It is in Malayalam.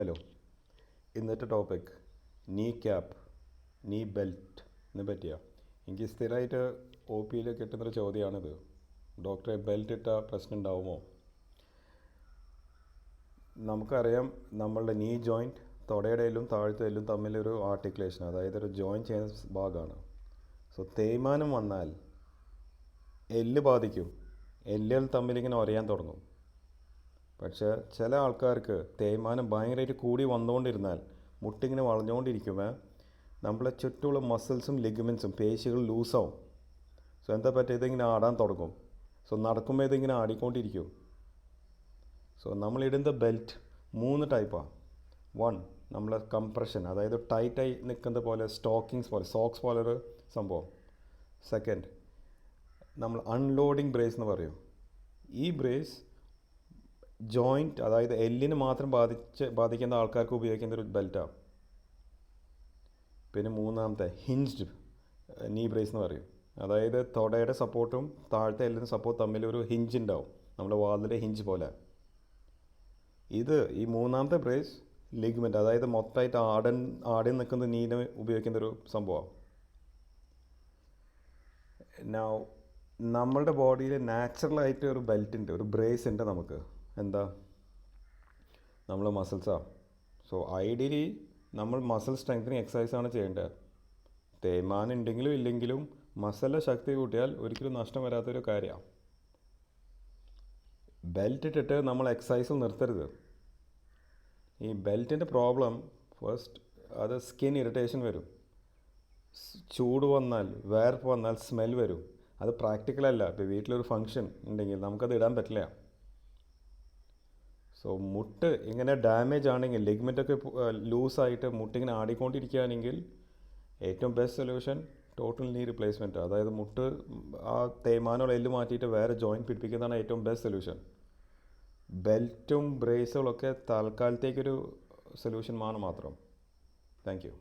ഹലോ. ഇന്നത്തെ ടോപ്പിക് നീ ക്യാപ്പ്, നീ ബെൽറ്റിനെ പറ്റിയാണ്. എനിക്ക് സ്ഥിരമായിട്ട് ഒ പിയിൽ കിട്ടുന്നൊരു ചോദ്യമാണിത്. ഡോക്ടറെ, ബെൽറ്റ് ഇട്ട പ്രശ്നം ഉണ്ടാവുമോ? നമുക്കറിയാം, നമ്മളുടെ നീ ജോയിൻറ്റ് തൊടയുടെ എല്ലും താഴത്തെ എല്ലും തമ്മിലൊരു ആർട്ടിക്കുലേഷൻ, അതായത് ഒരു ജോയിൻ ചെയ്യുന്ന ഭാഗമാണ്. സോ തേയ്മാനം വന്നാൽ എല്ല് ബാധിക്കും, എല്ലുകൾ തമ്മിലിങ്ങനെ ഉരയാൻ തുടങ്ങും. പക്ഷേ ചില ആൾക്കാർക്ക് തേയ്മാനം ഭയങ്കരമായിട്ട് കൂടി വന്നുകൊണ്ടിരുന്നാൽ, മുട്ടിങ്ങനെ വളഞ്ഞുകൊണ്ടിരിക്കുമ്പോൾ നമ്മളെ ചുറ്റുമുള്ള മസിൽസും ലിഗമെൻസും പേശികൾ ലൂസാവും. സോ എന്താ പറ്റുക, ഇതിങ്ങനെ ആടാൻ തുടങ്ങും. സോ നടക്കുമ്പോൾ ഇതിങ്ങനെ ആടിക്കൊണ്ടിരിക്കും. സോ നമ്മളിടുന്ന ബെൽറ്റ് 3 ടൈപ്പാണ്. 1, നമ്മളെ കംപ്രഷൻ, അതായത് ടൈറ്റായി നിൽക്കുന്നത് പോലെ, സ്റ്റോക്കിങ്സ് പോലെ, സോക്സ് പോലൊരു സംഭവം. 2, നമ്മൾ അൺലോഡിങ് ബ്രേസ് എന്ന് പറയും. ഈ ബ്രേസ് ജോയിൻറ്റ്, അതായത് എല്ലിന് മാത്രം ബാധിക്കുന്ന ആൾക്കാർക്ക് ഉപയോഗിക്കുന്ന ഒരു ബെൽറ്റാണ്. പിന്നെ 3-മത്തെ ഹിഞ്ച്ഡ് നീ ബ്രേസ് എന്ന് പറയും. അതായത് തൊടയുടെ സപ്പോർട്ടും താഴത്തെ എല്ലിന് സപ്പോർട്ട് തമ്മിൽ ഒരു ഹിഞ്ച് ഉണ്ടാവും, നമ്മുടെ വാതിലെ ഹിഞ്ച് പോലെ. ഈ 3-മത്തെ ബ്രേസ് ലിഗ്മെൻറ്റ്, അതായത് മൊത്തമായിട്ട് ആടി നിൽക്കുന്ന നീനെ ഉപയോഗിക്കുന്നൊരു സംഭവമാണ്. നമ്മളുടെ ബോഡിയിൽ നാച്ചുറലായിട്ട് ഒരു ബെൽറ്റ് ഉണ്ട്, ഒരു ബ്രേസ് ഉണ്ട് നമുക്ക്. എന്താ? നമ്മൾ മസിൽസാണ്. സോ ഐഡിയലി നമ്മൾ മസിൽ സ്ട്രെങ്തനിങ് എക്സസൈസാണ് ചെയ്യേണ്ടത്. തേയ്മാനം ഉണ്ടെങ്കിലും ഇല്ലെങ്കിലും മസിലിൻ്റെ ശക്തി കൂട്ടിയാൽ ഒരിക്കലും നഷ്ടം വരാത്തൊരു കാര്യമാണ്. ബെൽറ്റ് ഇട്ടിട്ട് നമ്മൾ എക്സസൈസിൽ നിർത്തരുത്. ഈ ബെൽറ്റിൻ്റെ പ്രോബ്ലം ഫസ്റ്റ്, അത് സ്കിൻ ഇറിറ്റേഷൻ വരും, ചൂട് വന്നാൽ, വേർപ്പ് വന്നാൽ സ്മെൽ വരും. അത് പ്രാക്ടിക്കലല്ല. ഇപ്പോൾ വീട്ടിലൊരു ഫങ്ഷൻ ഉണ്ടെങ്കിൽ നമുക്കത് ഇടാൻ പറ്റില്ല. സോ മുട്ട് ഇങ്ങനെ ഡാമേജ് ആണെങ്കിൽ, ലിഗ്മെൻറ്റൊക്കെ ലൂസായിട്ട് മുട്ടിങ്ങനെ ആടിക്കൊണ്ടിരിക്കുകയാണെങ്കിൽ ഏറ്റവും ബെസ്റ്റ് സൊല്യൂഷൻ ടോട്ടൽ നീ റിപ്ലേസ്മെൻറ്റ്. അതായത് മുട്ട് ആ തേയ്മാനമുള്ള എല്ല് മാറ്റിയിട്ട് വേറെ ജോയിൻറ്റ് പിടിപ്പിക്കുന്നതാണ് ഏറ്റവും ബെസ്റ്റ് സൊല്യൂഷൻ. ബെൽറ്റും ബ്രേസുകളൊക്കെ തൽക്കാലത്തേക്കൊരു സൊല്യൂഷൻ മാത്രം. Thank you.